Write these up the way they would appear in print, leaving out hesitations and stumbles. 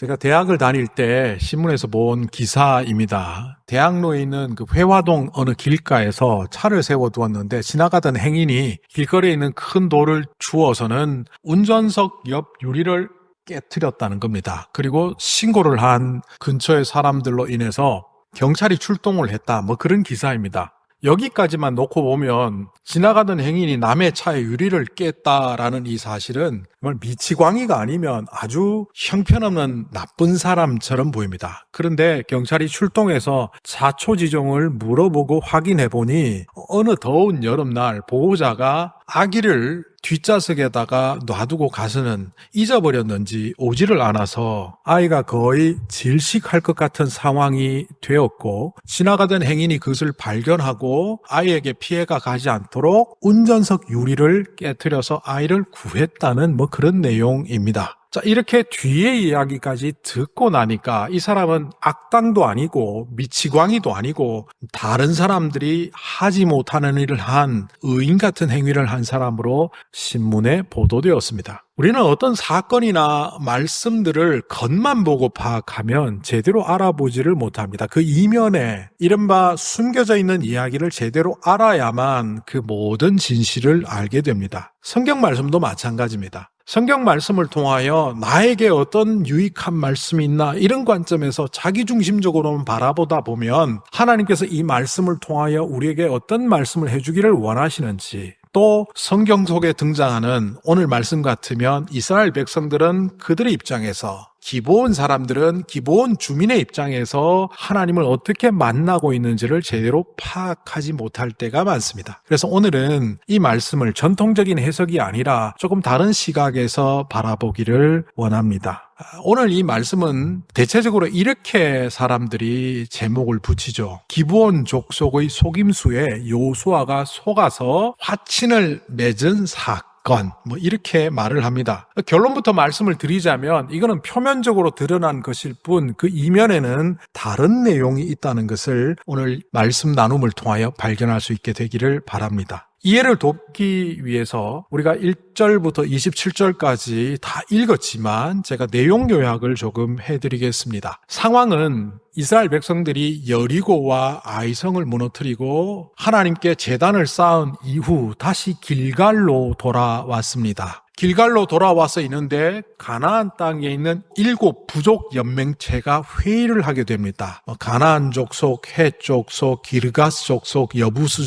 제가 대학을 다닐 때 신문에서 본 기사입니다. 대학로에 있는 그 회화동 어느 길가에서 차를 세워두었는데 지나가던 행인이 길거리에 있는 큰 돌을 주워서는 운전석 옆 유리를 깨트렸다는 겁니다. 그리고 신고를 한 근처의 사람들로 인해서 경찰이 출동을 했다. 그런 기사입니다. 여기까지만 놓고 보면 지나가던 행인이 남의 차의 유리를 깼다라는 이 사실은 정말 미치광이가 아니면 아주 형편없는 나쁜 사람처럼 보입니다. 그런데 경찰이 출동해서 자초지종을 물어보고 확인해 보니 어느 더운 여름날 보호자가 아기를 뒷좌석에다가 놔두고 가서는 잊어버렸는지 오지를 않아서 아이가 거의 질식할 것 같은 상황이 되었고, 지나가던 행인이 그것을 발견하고 아이에게 피해가 가지 않도록 운전석 유리를 깨트려서 아이를 구했다는 그런 내용입니다. 자, 이렇게 뒤에 이야기까지 듣고 나니까 이 사람은 악당도 아니고 미치광이도 아니고 다른 사람들이 하지 못하는 일을 한 의인 같은 행위를 한 사람으로 신문에 보도되었습니다. 우리는 어떤 사건이나 말씀들을 겉만 보고 파악하면 제대로 알아보지를 못합니다. 그 이면에 이른바 숨겨져 있는 이야기를 제대로 알아야만 그 모든 진실을 알게 됩니다. 성경 말씀도 마찬가지입니다. 성경 말씀을 통하여 나에게 어떤 유익한 말씀이 있나 이런 관점에서 자기중심적으로만 바라보다 보면 하나님께서 이 말씀을 통하여 우리에게 어떤 말씀을 해주기를 원하시는지, 또 성경 속에 등장하는 오늘 말씀 같으면 이스라엘 백성들은 그들의 입장에서, 기브온 사람들은 기브온 주민의 입장에서 하나님을 어떻게 만나고 있는지를 제대로 파악하지 못할 때가 많습니다. 그래서 오늘은 이 말씀을 전통적인 해석이 아니라 조금 다른 시각에서 바라보기를 원합니다. 오늘 이 말씀은 대체적으로 이렇게 사람들이 제목을 붙이죠. 기브온 족속의 속임수에 요수아가 속아서 화친을 맺은 사건, 이렇게 말을 합니다. 결론부터 말씀을 드리자면 이거는 표면적으로 드러난 것일 뿐 그 이면에는 다른 내용이 있다는 것을 오늘 말씀 나눔을 통하여 발견할 수 있게 되기를 바랍니다. 이해를 돕기 위해서 우리가 1절부터 27절까지 다 읽었지만 제가 내용 요약을 조금 해드리겠습니다. 상황은 이스라엘 백성들이 여리고와 아이성을 무너뜨리고 하나님께 제단을 쌓은 이후 다시 길갈로 돌아왔습니다. 길갈로 돌아와서 있는데 가나안 땅에 있는 7 부족 연맹체가 회의를 하게 됩니다. 가나안 족속, 헷 족속, 기르가스 족속, 여부스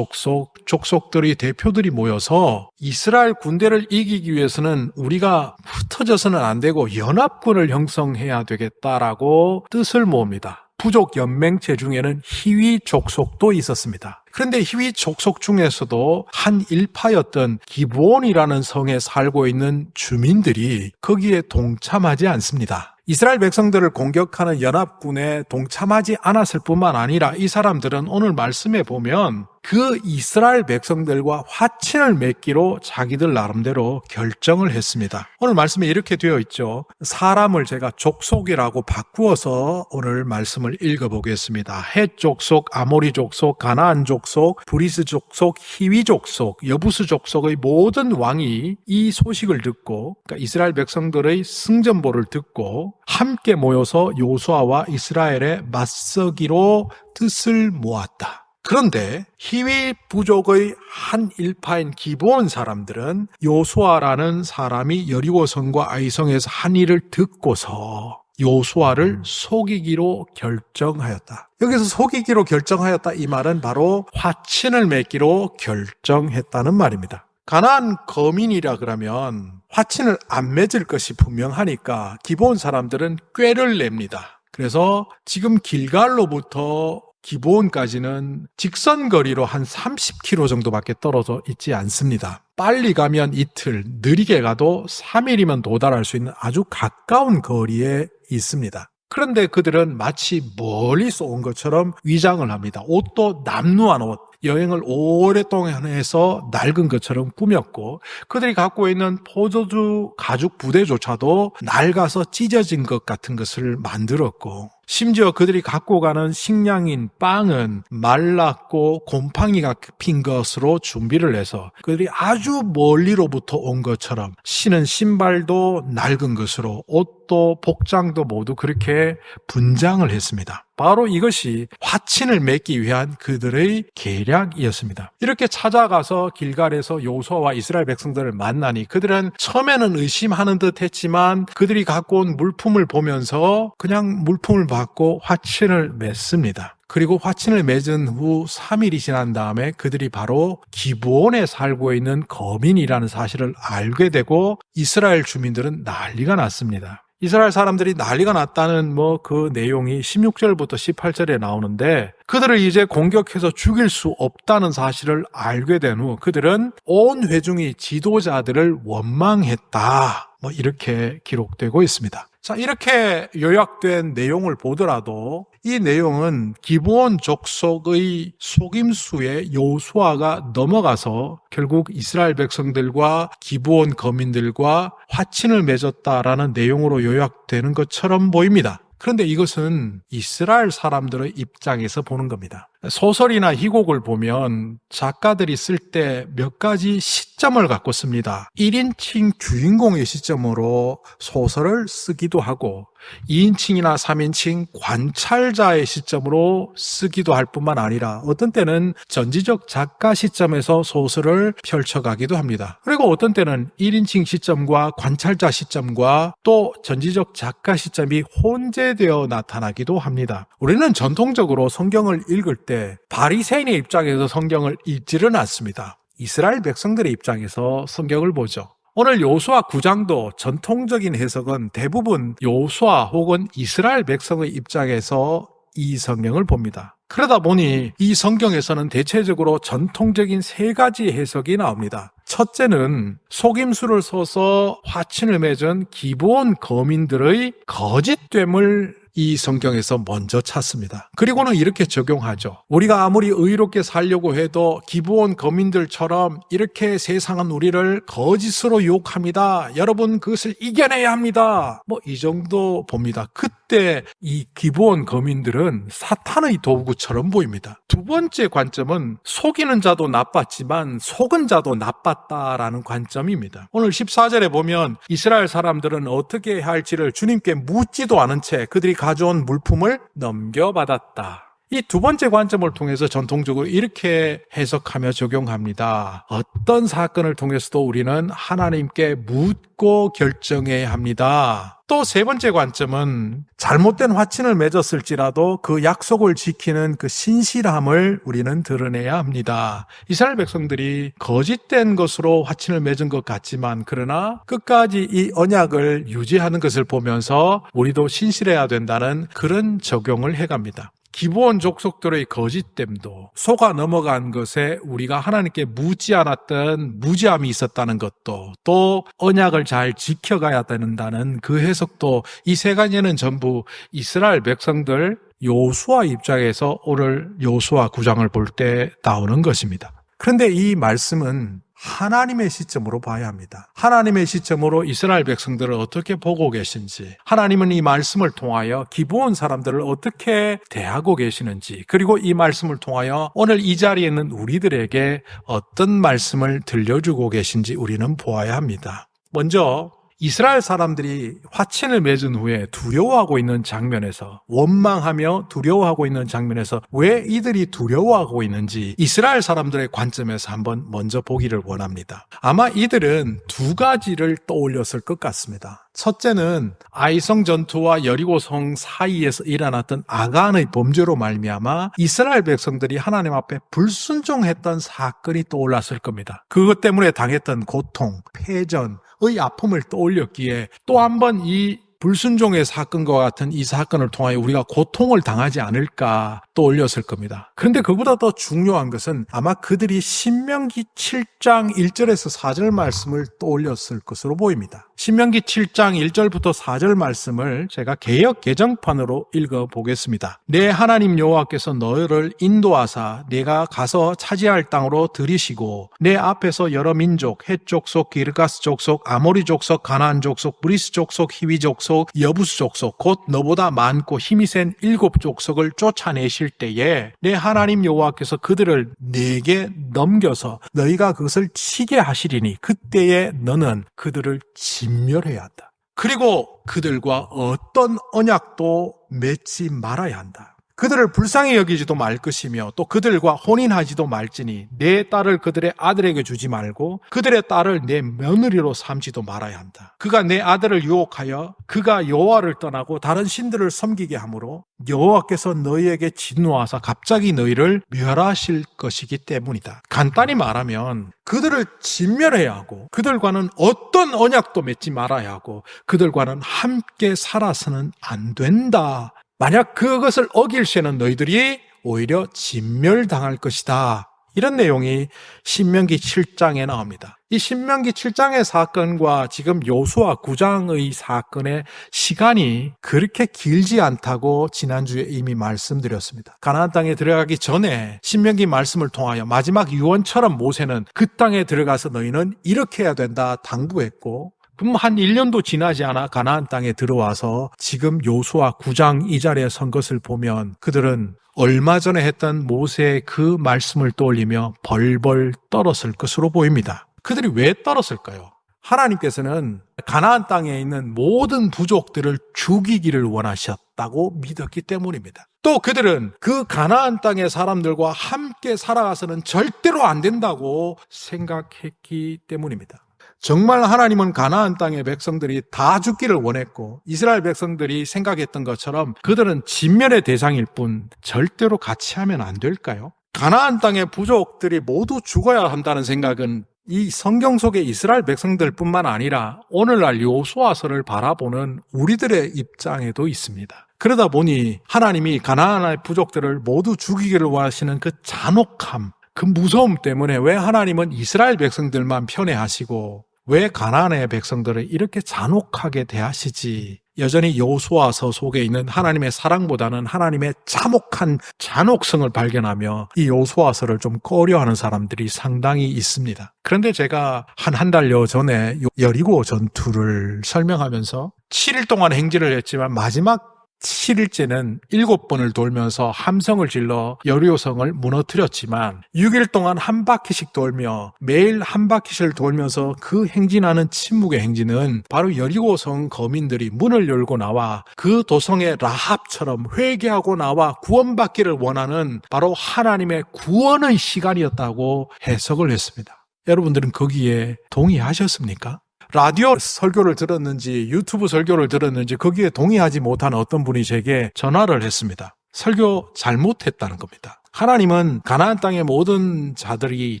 족속들의 대표들이 모여서 이스라엘 군대를 이기기 위해서는 우리가 흩어져서는 안 되고 연합군을 형성해야 되겠다라고 뜻을 모읍니다. 부족 연맹체 중에는 히위 족속도 있었습니다. 그런데 히위 족속 중에서도 한 일파였던 기브온이라는 성에 살고 있는 주민들이 거기에 동참하지 않습니다. 이스라엘 백성들을 공격하는 연합군에 동참하지 않았을 뿐만 아니라 이 사람들은 오늘 말씀에 보면 그 이스라엘 백성들과 화친을 맺기로 자기들 나름대로 결정을 했습니다. 오늘 말씀에 이렇게 되어 있죠. 사람을 제가 족속이라고 바꾸어서 오늘 말씀을 읽어보겠습니다. 헷 족속, 아모리 족속, 가나안 족속, 브리스 족속, 히위 족속, 여부스 족속의 모든 왕이 이 소식을 듣고, 그러니까 이스라엘 백성들의 승전보를 듣고 함께 모여서 요수아와 이스라엘에 맞서기로 뜻을 모았다. 그런데 히위 부족의 한 일파인 기브온 사람들은 요수아라는 사람이 여리고 성과 아이성에서 한 일을 듣고서 요수아를 속이기로 결정하였다. 여기서 속이기로 결정하였다 이 말은 바로 화친을 맺기로 결정했다는 말입니다. 가나안 거민이라 그러면 화친을 안 맺을 것이 분명하니까 기브온 사람들은 꾀를 냅니다. 그래서 지금 길갈로부터 기브온까지는 직선거리로 한 30km 정도밖에 떨어져 있지 않습니다. 빨리 가면 이틀, 느리게 가도 3일이면 도달할 수 있는 아주 가까운 거리에 있습니다. 그런데 그들은 마치 멀리서 온 것처럼 위장을 합니다. 옷도 남루한 옷, 여행을 오랫동안 해서 낡은 것처럼 꾸몄고 그들이 갖고 있는 포도주 가죽 부대조차도 낡아서 찢어진 것 같은 것을 만들었고 심지어 그들이 갖고 가는 식량인 빵은 말랐고 곰팡이가 핀 것으로 준비를 해서 그들이 아주 멀리로부터 온 것처럼 신은 신발도 낡은 것으로 옷도 복장도 모두 그렇게 분장을 했습니다. 바로 이것이 화친을 맺기 위한 그들의 계략이었습니다. 이렇게 찾아가서 길갈에서 여호수아와 이스라엘 백성들을 만나니 그들은 처음에는 의심하는 듯 했지만 그들이 갖고 온 물품을 보면서 그냥 물품을 받고 화친을 맺습니다. 그리고 화친을 맺은 후 3일이 지난 다음에 그들이 바로 기브온에 살고 있는 거민이라는 사실을 알게 되고 이스라엘 주민들은 난리가 났습니다. 이스라엘 사람들이 난리가 났다는 그 내용이 16절부터 18절에 나오는데 그들을 이제 공격해서 죽일 수 없다는 사실을 알게 된 후 그들은 온 회중이 지도자들을 원망했다. 이렇게 기록되고 있습니다. 자, 이렇게 요약된 내용을 보더라도 이 내용은 기브온 족속의 속임수에 여호수아가 넘어가서 결국 이스라엘 백성들과 기브온 거민들과 화친을 맺었다라는 내용으로 요약되는 것처럼 보입니다. 그런데 이것은 이스라엘 사람들의 입장에서 보는 겁니다. 소설이나 희곡을 보면 작가들이 쓸 때 몇 가지 시점을 갖고 씁니다. 1인칭 주인공의 시점으로 소설을 쓰기도 하고 2인칭이나 3인칭 관찰자의 시점으로 쓰기도 할 뿐만 아니라 어떤 때는 전지적 작가 시점에서 소설을 펼쳐가기도 합니다. 그리고 어떤 때는 1인칭 시점과 관찰자 시점과 또 전지적 작가 시점이 혼재되어 나타나기도 합니다. 우리는 전통적으로 성경을 읽을 때 바리새인의 입장에서 성경을 읽지는 않습니다. 이스라엘 백성들의 입장에서 성경을 보죠. 오늘 여호수아 9장도 전통적인 해석은 대부분 여호수아 혹은 이스라엘 백성의 입장에서 이 성경을 봅니다. 그러다 보니 이 성경에서는 대체적으로 전통적인 3가지 해석이 나옵니다. 첫째는 속임수를 써서 화친을 맺은 기브온 거민들의 거짓됨을 이 성경에서 먼저 찾습니다. 그리고는 이렇게 적용하죠. 우리가 아무리 의롭게 살려고 해도 기브온 거민들처럼 이렇게 세상은 우리를 거짓으로 유혹합니다. 여러분 그것을 이겨내야 합니다. 이 정도 봅니다. 그때 이 기브온 거민들은 사탄의 도구처럼 보입니다. 두 번째 관점은 속이는 자도 나빴지만 속은 자도 나빴다라는 관점입니다. 오늘 14절에 보면 이스라엘 사람들은 어떻게 해야 할지를 주님께 묻지도 않은 채 그들이 가져온 물품을 넘겨받았다. 이 두 번째 관점을 통해서 전통적으로 이렇게 해석하며 적용합니다. 어떤 사건을 통해서도 우리는 하나님께 묻고 결정해야 합니다. 또 세 번째 관점은 잘못된 화친을 맺었을지라도 그 약속을 지키는 그 신실함을 우리는 드러내야 합니다. 이스라엘 백성들이 거짓된 것으로 화친을 맺은 것 같지만 그러나 끝까지 이 언약을 유지하는 것을 보면서 우리도 신실해야 된다는 그런 적용을 해갑니다. 기브온 족속들의 거짓됨도 속아 넘어간 것에 우리가 하나님께 묻지 않았던 무지함이 있었다는 것도 또 언약을 잘 지켜가야 된다는 그 해석도 이 3가지는 전부 이스라엘 백성들 여호수아 입장에서 오늘 여호수아 9장을 볼 때 나오는 것입니다. 그런데 이 말씀은 하나님의 시점으로 봐야 합니다. 하나님의 시점으로 이스라엘 백성들을 어떻게 보고 계신지, 하나님은 이 말씀을 통하여 기브온 사람들을 어떻게 대하고 계시는지, 그리고 이 말씀을 통하여 오늘 이 자리에 있는 우리들에게 어떤 말씀을 들려주고 계신지 우리는 보아야 합니다. 먼저 이스라엘 사람들이 화친을 맺은 후에 두려워하고 있는 장면에서, 원망하며 두려워하고 있는 장면에서 왜 이들이 두려워하고 있는지 이스라엘 사람들의 관점에서 한번 먼저 보기를 원합니다. 아마 이들은 2가지를 떠올렸을 것 같습니다. 첫째는 아이성 전투와 여리고성 사이에서 일어났던 아간의 범죄로 말미암아 이스라엘 백성들이 하나님 앞에 불순종했던 사건이 떠올랐을 겁니다. 그것 때문에 당했던 고통, 패전의 아픔을 떠올렸기에 또 한 번 이 불순종의 사건과 같은 이 사건을 통하여 우리가 고통을 당하지 않을까, 떠올렸을 겁니다. 그런데 그보다 더 중요한 것은 아마 그들이 신명기 7장 1절에서 4절 말씀을 떠올렸을 것으로 보입니다. 신명기 7장 1절부터 4절 말씀을 제가 개역 개정판으로 읽어보겠습니다. 내 하나님 여호와께서 너희를 인도하사 내가 가서 차지할 땅으로 들이시고 내 앞에서 여러 민족, 헷 족속, 기르가스 족속, 아모리 족속, 가나안 족속, 브리스 족속, 히위 족속, 여부스 족속, 곧 너보다 많고 힘이 센 7 족속을 쫓아내실 때에 내 하나님 여호와께서 그들을 내게 넘겨서 너희가 그것을 치게 하시리니 그때에 너는 그들을 진멸해야 한다. 그리고 그들과 어떤 언약도 맺지 말아야 한다. 그들을 불쌍히 여기지도 말 것이며 또 그들과 혼인하지도 말지니 내 딸을 그들의 아들에게 주지 말고 그들의 딸을 내 며느리로 삼지도 말아야 한다. 그가 내 아들을 유혹하여 그가 여호와를 떠나고 다른 신들을 섬기게 하므로 여호와께서 너희에게 진노하사 갑자기 너희를 멸하실 것이기 때문이다. 간단히 말하면 그들을 진멸해야 하고 그들과는 어떤 언약도 맺지 말아야 하고 그들과는 함께 살아서는 안 된다. 만약 그것을 어길 시에는 너희들이 오히려 진멸당할 것이다. 이런 내용이 신명기 7장에 나옵니다. 이 신명기 7장의 사건과 지금 요수아 9장의 사건의 시간이 그렇게 길지 않다고 지난주에 이미 말씀드렸습니다. 가나안 땅에 들어가기 전에 신명기 말씀을 통하여 마지막 유언처럼 모세는 그 땅에 들어가서 너희는 이렇게 해야 된다 당부했고 그럼 한 1년도 지나지 않아 가나안 땅에 들어와서 지금 요수아 9장 이 자리에 선 것을 보면 그들은 얼마 전에 했던 모세의 그 말씀을 떠올리며 벌벌 떨었을 것으로 보입니다. 그들이 왜 떨었을까요? 하나님께서는 가나안 땅에 있는 모든 부족들을 죽이기를 원하셨다고 믿었기 때문입니다. 또 그들은 그 가나안 땅의 사람들과 함께 살아가서는 절대로 안 된다고 생각했기 때문입니다. 정말 하나님은 가나안 땅의 백성들이 다 죽기를 원했고 이스라엘 백성들이 생각했던 것처럼 그들은 진멸의 대상일 뿐 절대로 같이 하면 안 될까요? 가나안 땅의 부족들이 모두 죽어야 한다는 생각은 이 성경 속의 이스라엘 백성들뿐만 아니라 오늘날 여호수아서를 바라보는 우리들의 입장에도 있습니다. 그러다 보니 하나님이 가나안의 부족들을 모두 죽이기를 원하시는 그 잔혹함, 그 무서움 때문에 왜 하나님은 이스라엘 백성들만 편애하시고 왜 가나안의 백성들을 이렇게 잔혹하게 대하시지? 여전히 여호수아서 속에 있는 하나님의 사랑보다는 하나님의 참혹한 잔혹성을 발견하며 이 여호수아서를 좀 꺼려하는 사람들이 상당히 있습니다. 그런데 제가 한 달여 전에 여리고 전투를 설명하면서 7일 동안 행진을 했지만 마지막 7일째는 7번을 돌면서 함성을 질러 여리고성을 무너뜨렸지만 6일 동안 한 바퀴씩 돌며 매일 한 바퀴씩 돌면서 그 행진하는 침묵의 행진은 바로 여리고성 거민들이 문을 열고 나와 그 도성의 라합처럼 회개하고 나와 구원받기를 원하는 바로 하나님의 구원의 시간이었다고 해석을 했습니다. 여러분들은 거기에 동의하셨습니까? 라디오 설교를 들었는지 유튜브 설교를 들었는지 거기에 동의하지 못한 어떤 분이 제게 전화를 했습니다. 설교 잘못했다는 겁니다. 하나님은 가나안 땅의 모든 자들이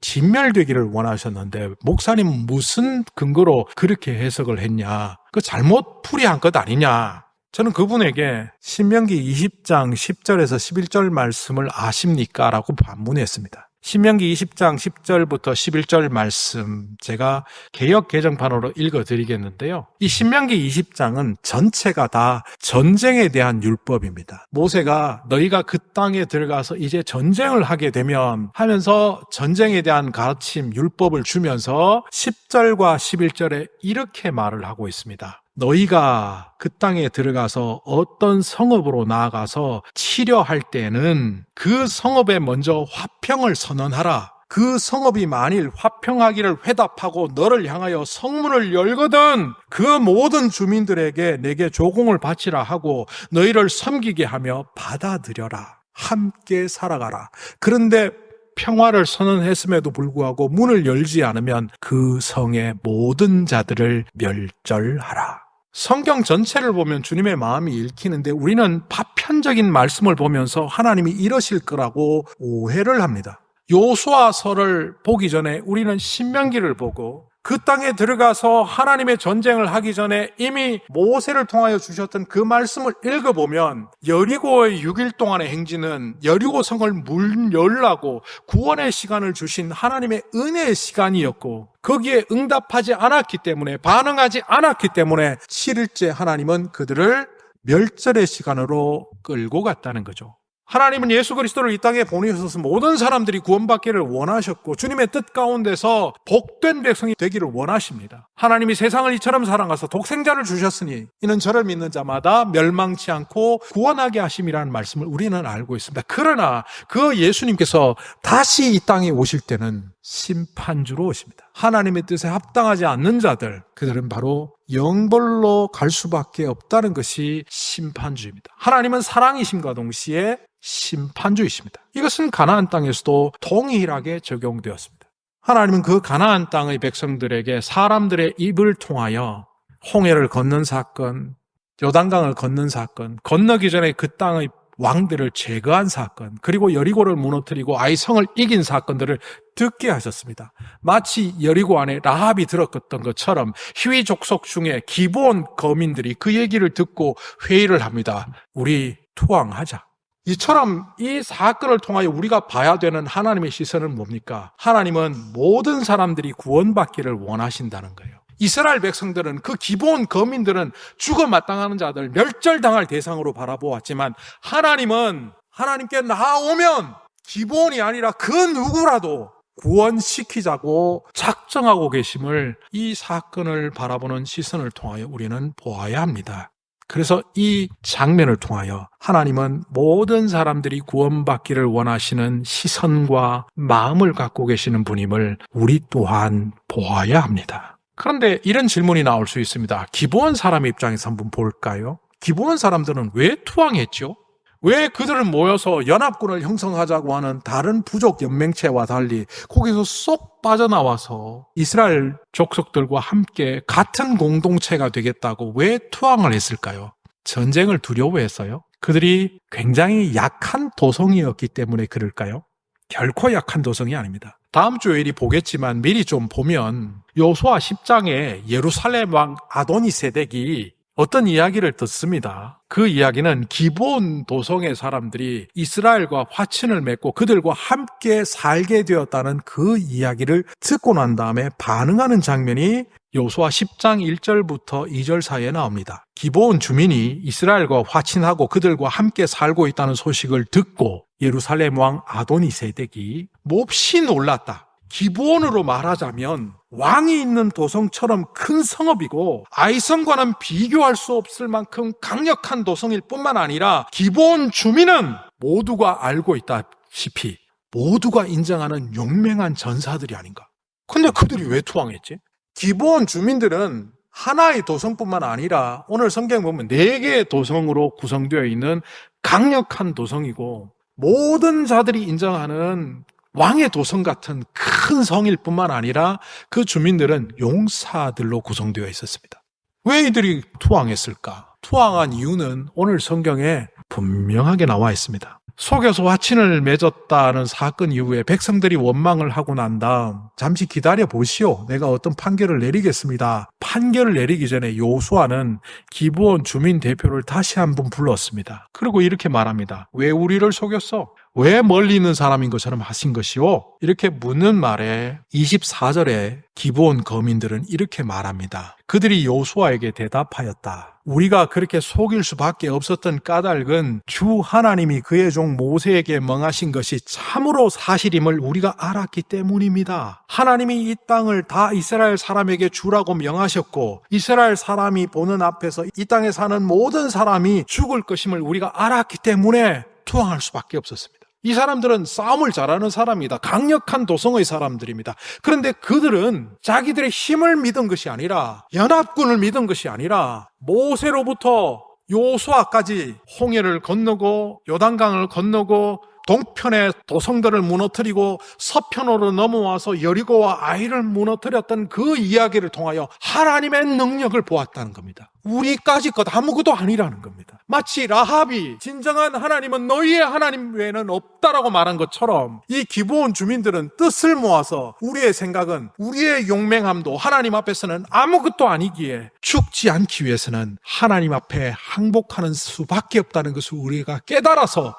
진멸되기를 원하셨는데 목사님은 무슨 근거로 그렇게 해석을 했냐? 그 잘못 풀이한 것 아니냐? 저는 그분에게 신명기 20장 10절에서 11절 말씀을 아십니까? 라고 반문했습니다. 신명기 20장 10절부터 11절 말씀 제가 개역 개정판으로 읽어드리겠는데요. 이 신명기 20장은 전체가 다 전쟁에 대한 율법입니다. 모세가 너희가 그 땅에 들어가서 이제 전쟁을 하게 되면 하면서 전쟁에 대한 가르침 율법을 주면서 10절과 11절에 이렇게 말을 하고 있습니다. 너희가 그 땅에 들어가서 어떤 성읍으로 나아가서 치려할 때는 그 성읍에 먼저 화평을 선언하라. 그 성읍이 만일 화평하기를 회답하고 너를 향하여 성문을 열거든 그 모든 주민들에게 내게 조공을 바치라 하고 너희를 섬기게 하며 받아들여라. 함께 살아가라. 그런데 평화를 선언했음에도 불구하고 문을 열지 않으면 그 성의 모든 자들을 멸절하라. 성경 전체를 보면 주님의 마음이 읽히는데 우리는 파편적인 말씀을 보면서 하나님이 이러실 거라고 오해를 합니다. 요수아서를 보기 전에 우리는 신명기를 보고 그 땅에 들어가서 하나님의 전쟁을 하기 전에 이미 모세를 통하여 주셨던 그 말씀을 읽어보면 여리고의 6일 동안의 행진은 여리고 성을 문 열라고 구원의 시간을 주신 하나님의 은혜의 시간이었고, 거기에 응답하지 않았기 때문에, 반응하지 않았기 때문에 7일째 하나님은 그들을 멸절의 시간으로 끌고 갔다는 거죠. 하나님은 예수 그리스도를 이 땅에 보내셔서 모든 사람들이 구원받기를 원하셨고, 주님의 뜻 가운데서 복된 백성이 되기를 원하십니다. 하나님이 세상을 이처럼 사랑하사 독생자를 주셨으니 이는 저를 믿는 자마다 멸망치 않고 구원하게 하심이라는 말씀을 우리는 알고 있습니다. 그러나 그 예수님께서 다시 이 땅에 오실 때는 심판주로 오십니다. 하나님의 뜻에 합당하지 않는 자들, 그들은 바로 영벌로 갈 수밖에 없다는 것이 심판주입니다. 하나님은 사랑이심과 동시에 심판주이십니다. 이것은 가나안 땅에서도 동일하게 적용되었습니다. 하나님은 그 가나안 땅의 백성들에게 사람들의 입을 통하여 홍해를 건넌 사건, 요단강을 건넌 사건, 건너기 전에 그 땅의 왕들을 제거한 사건, 그리고 여리고를 무너뜨리고 아이성을 이긴 사건들을 듣게 하셨습니다. 마치 여리고 안에 라합이 들었던 것처럼 희위 족속 중에 기브온 거민들이 그 얘기를 듣고 회의를 합니다. 우리 투항하자. 이처럼 이 사건을 통하여 우리가 봐야 되는 하나님의 시선은 뭡니까? 하나님은 모든 사람들이 구원받기를 원하신다는 거예요. 이스라엘 백성들은, 그 기본 거민들은 죽어 마땅하는 자들, 멸절당할 대상으로 바라보았지만, 하나님은 하나님께 나오면 기본이 아니라 그 누구라도 구원시키자고 작정하고 계심을 이 사건을 바라보는 시선을 통하여 우리는 보아야 합니다. 그래서 이 장면을 통하여 하나님은 모든 사람들이 구원받기를 원하시는 시선과 마음을 갖고 계시는 분임을 우리 또한 보아야 합니다. 그런데 이런 질문이 나올 수 있습니다. 기브온 사람의 입장에서 한번 볼까요? 기브온 사람들은 왜 투항했죠? 왜 그들은 모여서 연합군을 형성하자고 하는 다른 부족 연맹체와 달리 거기서 쏙 빠져나와서 이스라엘 족속들과 함께 같은 공동체가 되겠다고 왜 투항을 했을까요? 전쟁을 두려워해서요? 그들이 굉장히 약한 도성이었기 때문에 그럴까요? 결코 약한 도성이 아닙니다. 다음 주 요일이 보겠지만 미리 좀 보면 여호수아 10장에 예루살렘 왕 아도니세덱이 어떤 이야기를 듣습니다. 그 이야기는 기브온 도성의 사람들이 이스라엘과 화친을 맺고 그들과 함께 살게 되었다는 그 이야기를 듣고 난 다음에 반응하는 장면이 여호수아 10장 1절부터 2절 사이에 나옵니다. 기브온 주민이 이스라엘과 화친하고 그들과 함께 살고 있다는 소식을 듣고 예루살렘 왕 아도니세덱이 몹시 놀랐다. 기브온으로 말하자면 왕이 있는 도성처럼 큰 성읍이고 아이성과는 비교할 수 없을 만큼 강력한 도성일 뿐만 아니라 기브온 주민은 모두가 알고 있다시피 모두가 인정하는 용맹한 전사들이 아닌가. 근데 그들이 왜 투항했지? 기브온 주민들은 하나의 도성뿐만 아니라 오늘 성경 보면 4개의 도성으로 구성되어 있는 강력한 도성이고 모든 자들이 인정하는 왕의 도성 같은 큰 성일 뿐만 아니라 그 주민들은 용사들로 구성되어 있었습니다. 왜 이들이 투항했을까? 투항한 이유는 오늘 성경에 분명하게 나와 있습니다. 속여서 화친을 맺었다는 사건 이후에 백성들이 원망을 하고 난 다음 잠시 기다려 보시오. 내가 어떤 판결을 내리겠습니다. 판결을 내리기 전에 여호수아는 기브온 주민 대표를 다시 한번 불렀습니다. 그리고 이렇게 말합니다. 왜 우리를 속였어? 왜 멀리 있는 사람인 것처럼 하신 것이오? 이렇게 묻는 말에 24절에 기브온 거민들은 이렇게 말합니다. 그들이 여호수아에게 대답하였다. 우리가 그렇게 속일 수밖에 없었던 까닭은 주 하나님이 그의 종 모세에게 명하신 것이 참으로 사실임을 우리가 알았기 때문입니다. 하나님이 이 땅을 다 이스라엘 사람에게 주라고 명하셨고 이스라엘 사람이 보는 앞에서 이 땅에 사는 모든 사람이 죽을 것임을 우리가 알았기 때문에 투항할 수밖에 없었습니다. 이 사람들은 싸움을 잘하는 사람이다. 강력한 도성의 사람들입니다. 그런데 그들은 자기들의 힘을 믿은 것이 아니라 연합군을 믿은 것이 아니라 모세로부터 여호수아까지 홍해를 건너고 요단강을 건너고 동편의 도성들을 무너뜨리고 서편으로 넘어와서 여리고와 아이를 무너뜨렸던 그 이야기를 통하여 하나님의 능력을 보았다는 겁니다. 우리까지 것 아무것도 아니라는 겁니다. 마치 라합이 진정한 하나님은 너희의 하나님 외에는 없다라고 말한 것처럼 이 기브온 주민들은 뜻을 모아서 우리의 생각은 우리의 용맹함도 하나님 앞에서는 아무것도 아니기에 죽지 않기 위해서는 하나님 앞에 항복하는 수밖에 없다는 것을 우리가 깨달아서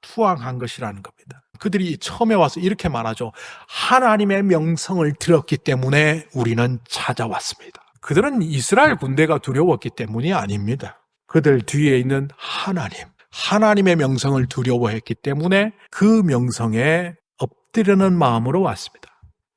투항한 것이라는 겁니다. 그들이 처음에 와서 이렇게 말하죠. 하나님의 명성을 들었기 때문에 우리는 찾아왔습니다. 그들은 이스라엘 군대가 두려웠기 때문이 아닙니다. 그들 뒤에 있는 하나님의 명성을 두려워했기 때문에 그 명성에 엎드리는 마음으로 왔습니다.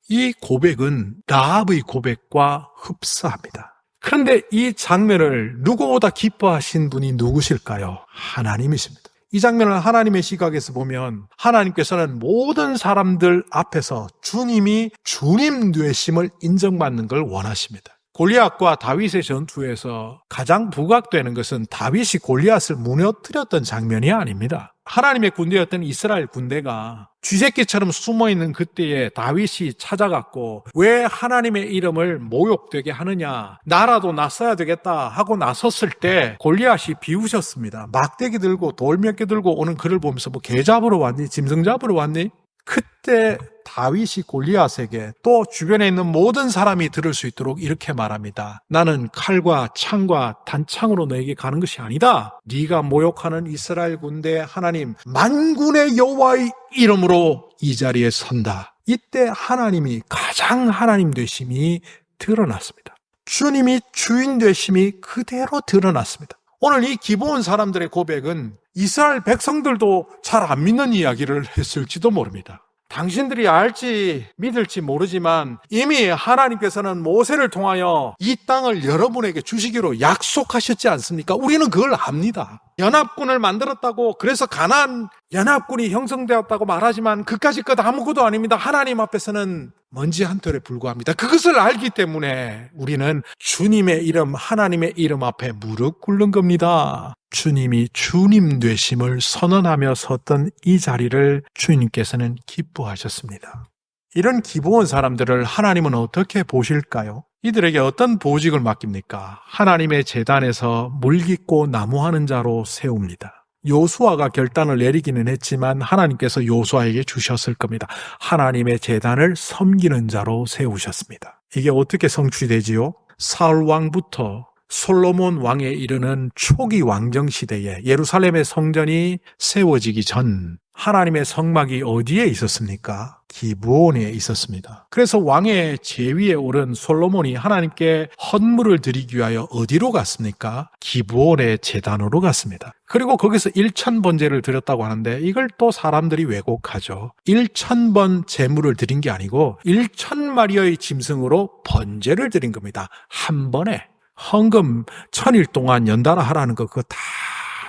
이 고백은 라합의 고백과 흡사합니다. 그런데 이 장면을 누구보다 기뻐하신 분이 누구실까요? 하나님이십니다. 이 장면을 하나님의 시각에서 보면 하나님께서는 모든 사람들 앞에서 주님이 주님 되심을 인정받는 걸 원하십니다. 골리앗과 다윗의 전투에서 가장 부각되는 것은 다윗이 골리앗을 무너뜨렸던 장면이 아닙니다. 하나님의 군대였던 이스라엘 군대가 쥐새끼처럼 숨어있는 그때에 다윗이 찾아갔고 왜 하나님의 이름을 모욕되게 하느냐, 나라도 났어야 되겠다 하고 나섰을 때 골리앗이 비우셨습니다. 막대기 들고 돌 몇 개 들고 오는 그를 보면서 뭐 개 잡으러 왔니? 짐승 잡으러 왔니? 그때 다윗이 골리앗에게 또 주변에 있는 모든 사람이 들을 수 있도록 이렇게 말합니다. 나는 칼과 창과 단창으로 너에게 가는 것이 아니다. 네가 모욕하는 이스라엘 군대 하나님 만군의 여호와의 이름으로 이 자리에 선다. 이때 하나님이 가장 하나님 되심이 드러났습니다. 주님이 주인 되심이 그대로 드러났습니다. 오늘 이 기브온 사람들의 고백은 이스라엘 백성들도 잘 안 믿는 이야기를 했을지도 모릅니다. 당신들이 알지 믿을지 모르지만 이미 하나님께서는 모세를 통하여 이 땅을 여러분에게 주시기로 약속하셨지 않습니까? 우리는 그걸 압니다. 연합군을 만들었다고 그래서 가나안 연합군이 형성되었다고 말하지만 그까짓 것 아무것도 아닙니다. 하나님 앞에서는 먼지 한 털에 불과합니다. 그것을 알기 때문에 우리는 주님의 이름, 하나님의 이름 앞에 무릎 꿇는 겁니다. 주님이 주님 되심을 선언하며 섰던 이 자리를 주님께서는 기뻐하셨습니다. 이런 기브온 사람들을 하나님은 어떻게 보실까요? 이들에게 어떤 보직을 맡깁니까? 하나님의 제단에서 물깃고 나무하는 자로 세웁니다. 요수아가 결단을 내리기는 했지만 하나님께서 요수아에게 주셨을 겁니다. 하나님의 제단을 섬기는 자로 세우셨습니다. 이게 어떻게 성취되지요? 사울 왕부터 솔로몬 왕에 이르는 초기 왕정 시대에 예루살렘의 성전이 세워지기 전 하나님의 성막이 어디에 있었습니까? 기브온에 있었습니다. 그래서 왕의 제위에 오른 솔로몬이 하나님께 헌물을 드리기 위하여 어디로 갔습니까? 기브온의 제단으로 갔습니다. 그리고 거기서 1000번제를 드렸다고 하는데 이걸 또 사람들이 왜곡하죠. 1000번 제물을 드린 게 아니고 1000마리의 짐승으로 번제를 드린 겁니다. 한 번에. 헌금 1000일 동안 연달아 하라는 거 그거 다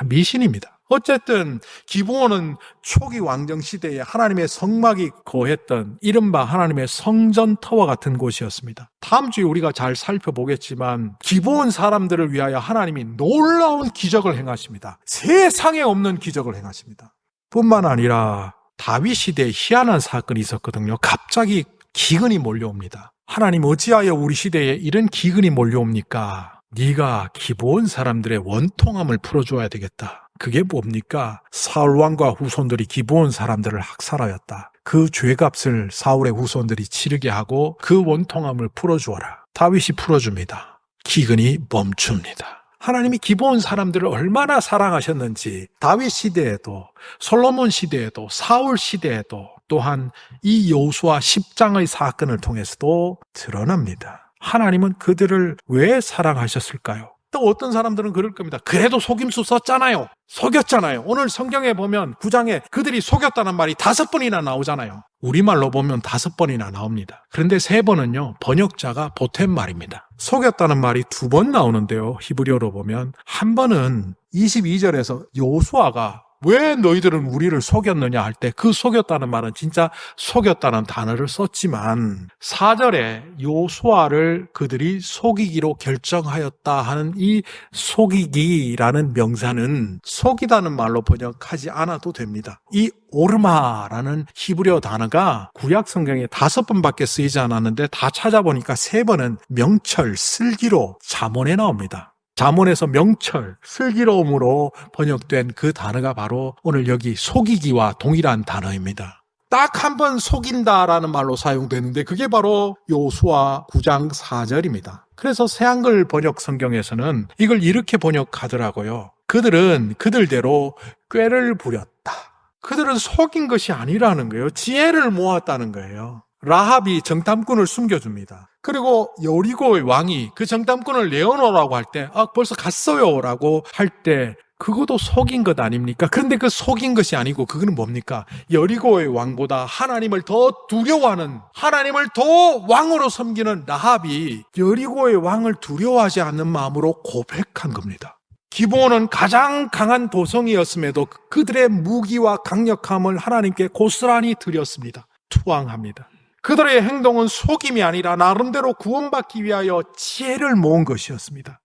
미신입니다. 어쨌든 기브온은 초기 왕정 시대에 하나님의 성막이 거했던 이른바 하나님의 성전터와 같은 곳이었습니다. 다음 주에 우리가 잘 살펴보겠지만 기브온 사람들을 위하여 하나님이 놀라운 기적을 행하십니다. 세상에 없는 기적을 행하십니다. 뿐만 아니라 다윗 시대에 희한한 사건이 있었거든요. 갑자기 기근이 몰려옵니다. 하나님 어찌하여 우리 시대에 이런 기근이 몰려옵니까? 네가 기브온 사람들의 원통함을 풀어줘야 되겠다. 그게 뭡니까? 사울 왕과 후손들이 기브온 사람들을 학살하였다. 그 죄값을 사울의 후손들이 치르게 하고 그 원통함을 풀어주어라. 다윗이 풀어줍니다. 기근이 멈춥니다. 하나님이 기브온 사람들을 얼마나 사랑하셨는지 다윗 시대에도 솔로몬 시대에도 사울 시대에도 또한 이 여호수아 10장의 사건을 통해서도 드러납니다. 하나님은 그들을 왜 사랑하셨을까요? 또 어떤 사람들은 그럴 겁니다. 그래도 속임수 썼잖아요. 속였잖아요. 오늘 성경에 보면 9장에 그들이 속였다는 말이 5번이나 나오잖아요. 우리말로 보면 5번이나 나옵니다. 그런데 3번은요, 번역자가 보탠 말입니다. 속였다는 말이 2번 나오는데요. 히브리어로 보면 한 번은 22절에서 여호수아가 왜 너희들은 우리를 속였느냐 할 때 그 속였다는 말은 진짜 속였다는 단어를 썼지만 4절에 요수아를 그들이 속이기로 결정하였다 하는 이 속이기라는 명사는 속이다는 말로 번역하지 않아도 됩니다. 이 오르마라는 히브리어 단어가 구약 성경에 5번밖에 쓰이지 않았는데 다 찾아보니까 3번은 명철, 슬기로 잠언에 나옵니다. 잠언에서 명철, 슬기로움으로 번역된 그 단어가 바로 오늘 여기 속이기와 동일한 단어입니다. 딱 한 번 속인다라는 말로 사용되는데 그게 바로 요수아 9장 4절입니다. 그래서 새한글 번역 성경에서는 이걸 이렇게 번역하더라고요. 그들은 그들대로 꾀를 부렸다. 그들은 속인 것이 아니라는 거예요. 지혜를 모았다는 거예요. 라합이 정탐꾼을 숨겨줍니다. 그리고 여리고의 왕이 그 정탐꾼을 내어놓으라고 할 때 벌써 갔어요 라고 할 때 그것도 속인 것 아닙니까? 그런데 그 속인 것이 아니고 그거는 뭡니까? 여리고의 왕보다 하나님을 더 두려워하는, 하나님을 더 왕으로 섬기는 라합이 여리고의 왕을 두려워하지 않는 마음으로 고백한 겁니다. 기브온은 가장 강한 도성이었음에도 그들의 무기와 강력함을 하나님께 고스란히 드렸습니다. 투항합니다. 그들의 행동은 속임이 아니라 나름대로 구원받기 위하여 지혜를 모은 것이었습니다.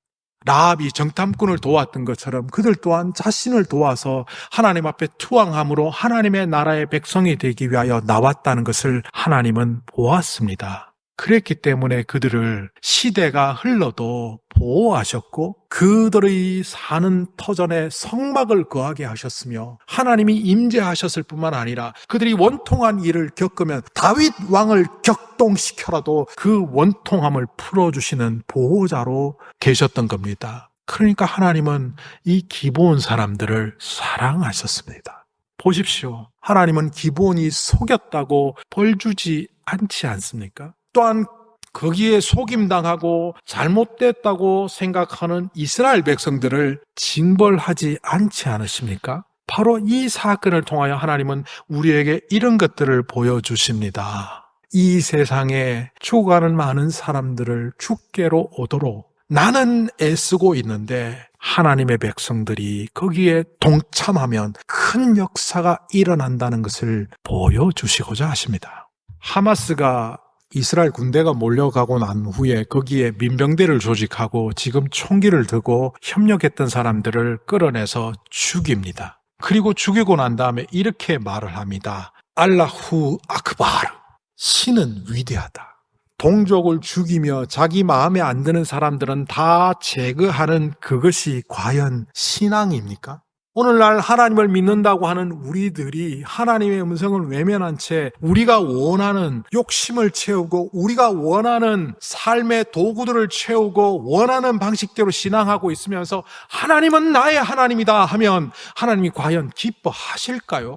라합이 정탐꾼을 도왔던 것처럼 그들 또한 자신을 도와서 하나님 앞에 투항함으로 하나님의 나라의 백성이 되기 위하여 나왔다는 것을 하나님은 보았습니다. 그랬기 때문에 그들을 시대가 흘러도 보호하셨고 그들의 사는 터전에 성막을 거하게 하셨으며 하나님이 임재하셨을 뿐만 아니라 그들이 원통한 일을 겪으면 다윗 왕을 격동시켜라도 그 원통함을 풀어주시는 보호자로 계셨던 겁니다. 그러니까 하나님은 이 기브온 사람들을 사랑하셨습니다. 보십시오. 하나님은 기브온이 속였다고 벌 주지 않지 않습니까? 또한 거기에 속임당하고 잘못됐다고 생각하는 이스라엘 백성들을 징벌하지 않지 않으십니까? 바로 이 사건을 통하여 하나님은 우리에게 이런 것들을 보여주십니다. 이 세상에 죽어가는 많은 사람들을 주께로 오도록 나는 애쓰고 있는데 하나님의 백성들이 거기에 동참하면 큰 역사가 일어난다는 것을 보여주시고자 하십니다. 하마스가 이스라엘 군대가 몰려가고 난 후에 거기에 민병대를 조직하고 지금 총기를 들고 협력했던 사람들을 끌어내서 죽입니다. 그리고 죽이고 난 다음에 이렇게 말을 합니다. 알라후 아크바르, 신은 위대하다. 동족을 죽이며 자기 마음에 안 드는 사람들은 다 제거하는 그것이 과연 신앙입니까? 오늘날 하나님을 믿는다고 하는 우리들이 하나님의 음성을 외면한 채 우리가 원하는 욕심을 채우고 우리가 원하는 삶의 도구들을 채우고 원하는 방식대로 신앙하고 있으면서 하나님은 나의 하나님이다 하면 하나님이 과연 기뻐하실까요?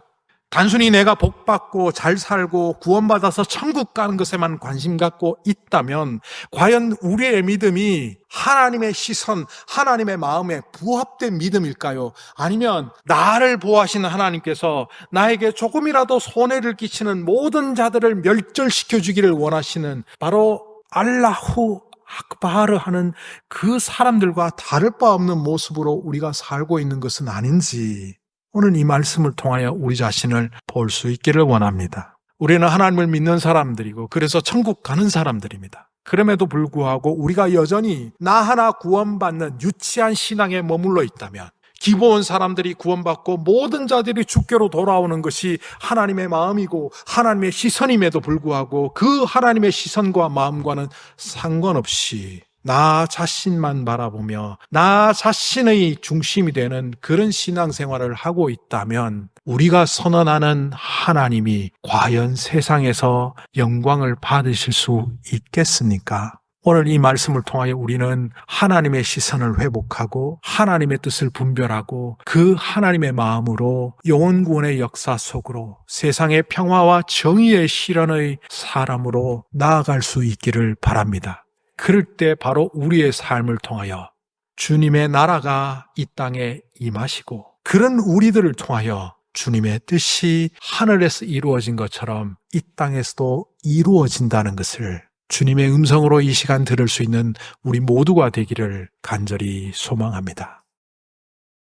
단순히 내가 복받고 잘 살고 구원받아서 천국 가는 것에만 관심 갖고 있다면 과연 우리의 믿음이 하나님의 시선, 하나님의 마음에 부합된 믿음일까요? 아니면 나를 보호하시는 하나님께서 나에게 조금이라도 손해를 끼치는 모든 자들을 멸절시켜 주기를 원하시는 바로 알라후 아크바르 하는 그 사람들과 다를 바 없는 모습으로 우리가 살고 있는 것은 아닌지 오늘 이 말씀을 통하여 우리 자신을 볼 수 있기를 원합니다. 우리는 하나님을 믿는 사람들이고 그래서 천국 가는 사람들입니다. 그럼에도 불구하고 우리가 여전히 나 하나 구원받는 유치한 신앙에 머물러 있다면 기브온 사람들이 구원받고 모든 자들이 주께로 돌아오는 것이 하나님의 마음이고 하나님의 시선임에도 불구하고 그 하나님의 시선과 마음과는 상관없이 나 자신만 바라보며 나 자신의 중심이 되는 그런 신앙생활을 하고 있다면 우리가 선언하는 하나님이 과연 세상에서 영광을 받으실 수 있겠습니까? 오늘 이 말씀을 통하여 우리는 하나님의 시선을 회복하고 하나님의 뜻을 분별하고 그 하나님의 마음으로 영혼구원의 역사 속으로 세상의 평화와 정의의 실현의 사람으로 나아갈 수 있기를 바랍니다. 그럴 때 바로 우리의 삶을 통하여 주님의 나라가 이 땅에 임하시고 그런 우리들을 통하여 주님의 뜻이 하늘에서 이루어진 것처럼 이 땅에서도 이루어진다는 것을 주님의 음성으로 이 시간 들을 수 있는 우리 모두가 되기를 간절히 소망합니다.